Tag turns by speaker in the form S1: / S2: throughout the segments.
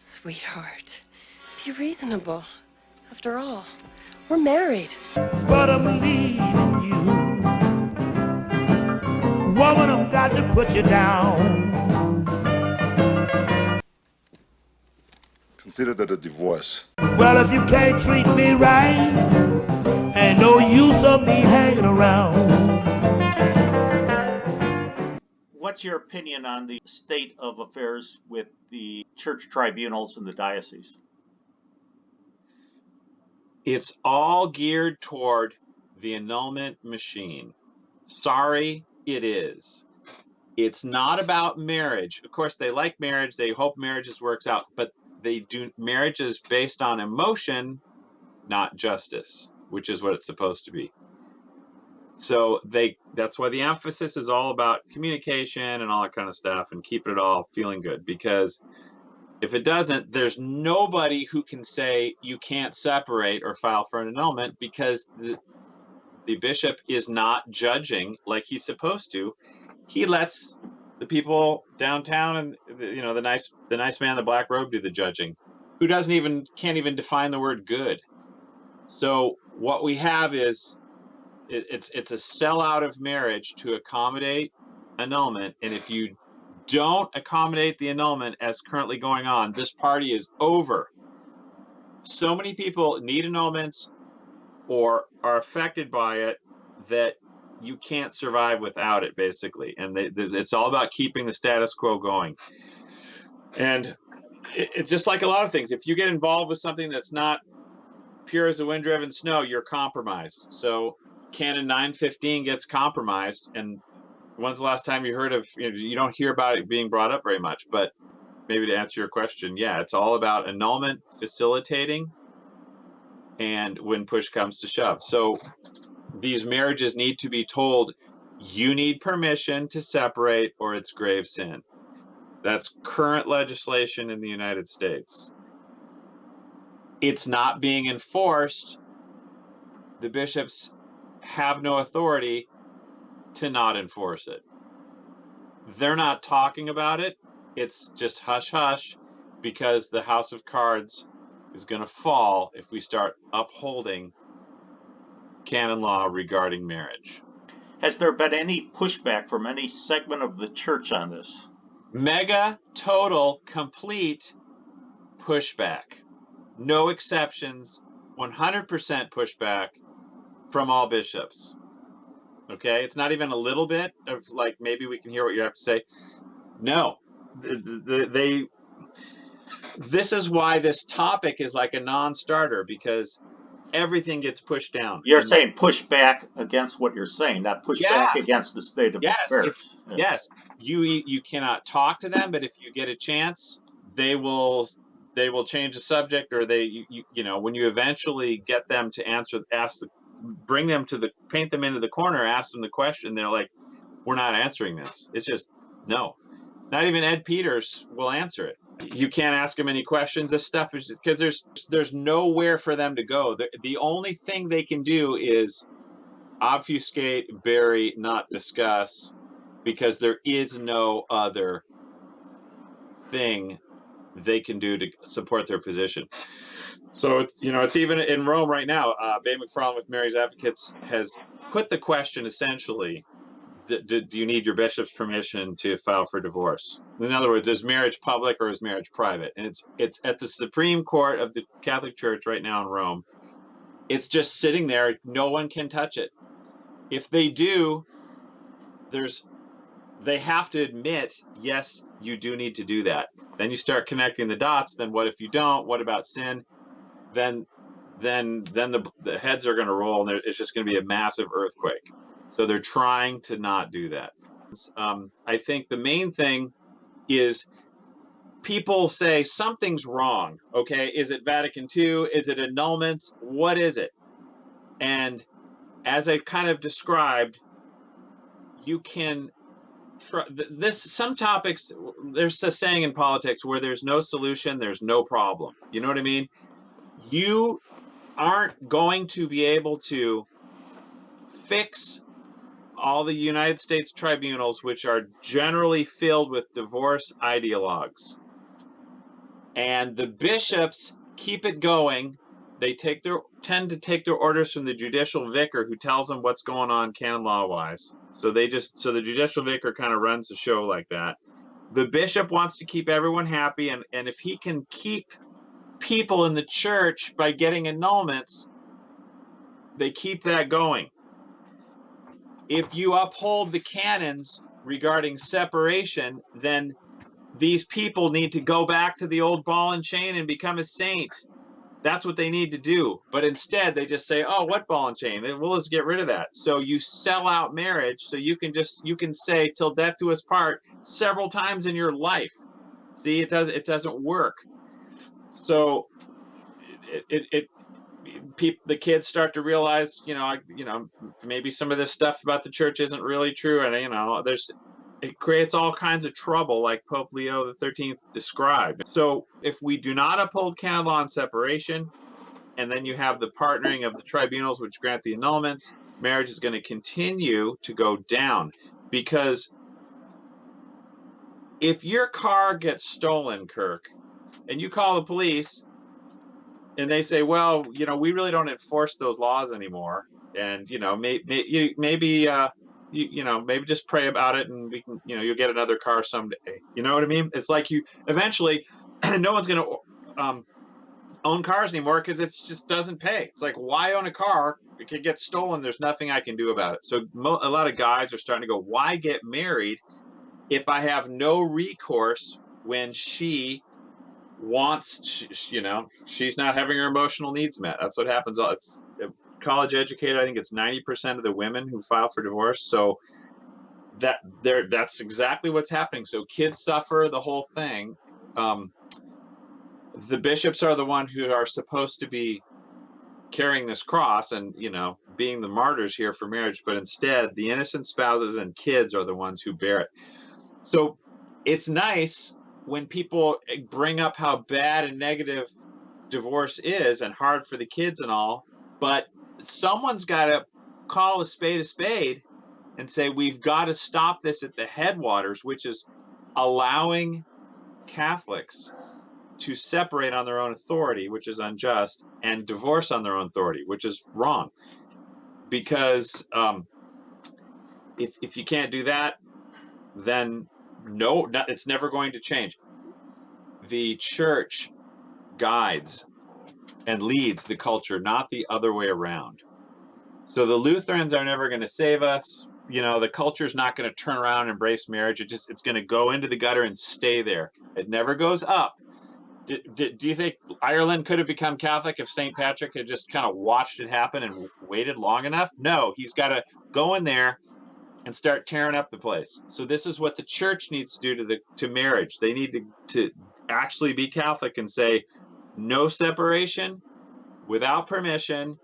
S1: Sweetheart, be reasonable. After all, we're married.
S2: But I'm leaving you. Woman, I've got to put you down.
S3: Consider that a divorce.
S2: Well, if you can't treat me right, ain't no use of me hanging around.
S4: What's your opinion on the state of affairs with the church tribunals in the diocese?
S5: It's all geared toward the annulment machine. Sorry, it is. It's not about marriage. Of course, they like marriage. They hope marriages works out, but they do. Marriage is based on emotion, not justice, which is what it's supposed to be. So that's why the emphasis is all about communication and all that kind of stuff and keeping it all feeling good, because if it doesn't, there's nobody who can say you can't separate or file for an annulment, because the bishop is not judging like he's supposed to. He lets the people downtown and the nice man in the black robe do the judging, who can't even define the word good. So what we have is it's a sellout of marriage to accommodate annulment, and if you don't accommodate the annulment as currently going on, this party is over. So many people need annulments or are affected by it that you can't survive without it, basically. And it's all about keeping the status quo going. And it's just like a lot of things. If you get involved with something that's not pure as the wind-driven snow, you're compromised. So Canon 915 gets compromised, and when's the last time you heard of, you don't hear about it being brought up very much. But maybe to answer your question, yeah, it's all about annulment facilitating and when push comes to shove. So these marriages need to be told, you need permission to separate or it's grave sin. That's current legislation in the United States. It's not being enforced. The bishops have no authority to not enforce it. They're not talking about it. It's just hush hush, because the house of cards is going to fall if we start upholding canon law regarding marriage.
S4: Has there been any pushback from any segment of the church on this?
S5: Mega, total, complete pushback. No exceptions, 100% pushback from all bishops. Okay, it's not even a little bit of like, maybe we can hear what you have to say. No, this is why this topic is like a non-starter, because everything gets pushed down.
S4: You're saying push back against what you're saying, not push back against the state of affairs.
S5: Yes, you cannot talk to them, but if you get a chance, they will change the subject, or when you eventually get them to paint them into the corner, ask them the question, they're like, we're not answering this. It's just, no. Not even Ed Peters will answer it. You can't ask them any questions. This stuff is because there's nowhere for them to go. The only thing they can do is obfuscate, bury, not discuss, because there is no other thing they can do to support their position. So it's even in Rome right now. Bay McFarland with Mary's Advocates has put the question essentially: do you need your bishop's permission to file for divorce? In other words, is marriage public or is marriage private? And it's at the Supreme Court of the Catholic Church right now in Rome. It's just sitting there. No one can touch it. If they do, they have to admit, yes, you do need to do that. Then you start connecting the dots. Then what if you don't? What about sin? Then the heads are going to roll, and it's just going to be a massive earthquake. So they're trying to not do that. I think the main thing is people say something's wrong. Okay, is it Vatican II? Is it annulments? What is it? And as I kind of described, you can some topics, there's a saying in politics, where there's no solution, there's no problem. You know what I mean? You aren't going to be able to fix all the United States tribunals, which are generally filled with divorce ideologues. And the bishops keep it going. They tend to take their orders from the judicial vicar, who tells them what's going on canon law wise. So the judicial vicar kind of runs the show like that. The bishop wants to keep everyone happy, and if he can keep people in the church by getting annulments, they keep that going. If you uphold the canons regarding separation, then these people need to go back to the old ball and chain and become a saint. That's what they need to do. But instead, they just say, oh, what ball and chain? We'll just get rid of that. So you sell out marriage, so you can say till death do us part several times in your life. See, it doesn't work. So the kids start to realize, maybe some of this stuff about the church isn't really true, and it creates all kinds of trouble, like Pope Leo XIII described. So if we do not uphold canon law and separation, and then you have the partnering of the tribunals which grant the annulments, marriage is going to continue to go down. Because if your car gets stolen, Kirk, and you call the police, and they say, well, we really don't enforce those laws anymore, and maybe just pray about it, and we can, you'll get another car someday. You know what I mean? It's like you eventually, no one's going to own cars anymore, because it just doesn't pay. It's like, why own a car? It can get stolen. There's nothing I can do about it. So a lot of guys are starting to go, why get married if I have no recourse when she wants, she's not having her emotional needs met? That's what happens. It's college educated. I think it's 90% of the women who file for divorce. So that's exactly what's happening. So kids suffer the whole thing. The bishops are the one who are supposed to be carrying this cross and, being the martyrs here for marriage, but instead the innocent spouses and kids are the ones who bear it. So it's nice when people bring up how bad and negative divorce is and hard for the kids and all, but someone's got to call a spade and say, we've got to stop this at the headwaters, which is allowing Catholics to separate on their own authority, which is unjust, and divorce on their own authority, which is wrong. Because if you can't do that, then it's never going to change. The church guides and leads the culture, not the other way around. So the Lutherans are never going to save us. The culture's not going to turn around and embrace marriage. It's going to go into the gutter and stay there. It never goes up. Do you think Ireland could have become Catholic if St. Patrick had just kind of watched it happen and waited long enough? No, he's got to go in there and start tearing up the place. So this is what the church needs to do to marriage. They need to actually be Catholic and say, no separation without permission.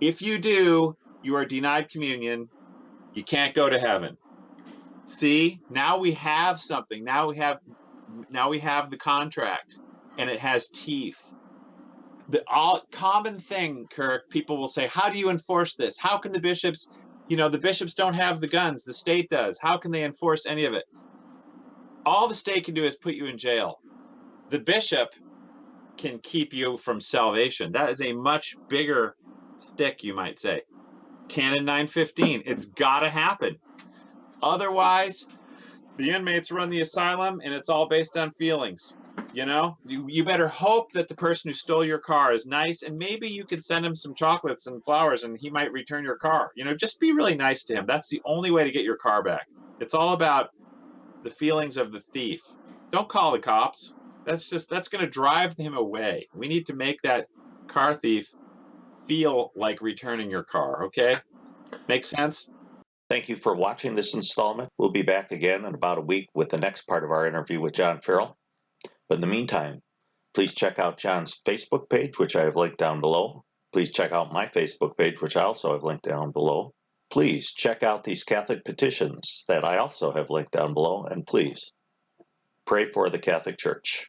S5: If you do, you are denied communion. You can't go to heaven. See, now we have something. Now we have the contract, and it has teeth. The common thing, Kirk, people will say, how do you enforce this? How can the bishops, the bishops don't have the guns, the state does. How can they enforce any of it? All the state can do is put you in jail. The bishop can keep you from salvation. That is a much bigger stick, you might say. Canon 915, it's got to happen. Otherwise, the inmates run the asylum, and it's all based on feelings. You better hope that the person who stole your car is nice, and maybe you could send him some chocolates and flowers, and he might return your car. Just be really nice to him. That's the only way to get your car back. It's all about the feelings of the thief. Don't call the cops. That's going to drive him away. We need to make that car thief feel like returning your car, okay? Make sense?
S3: Thank you for watching this installment. We'll be back again in about a week with the next part of our interview with John Farrell. But in the meantime, please check out John's Facebook page, which I have linked down below. Please check out my Facebook page, which I also have linked down below. Please check out these Catholic petitions that I also have linked down below. And please pray for the Catholic Church.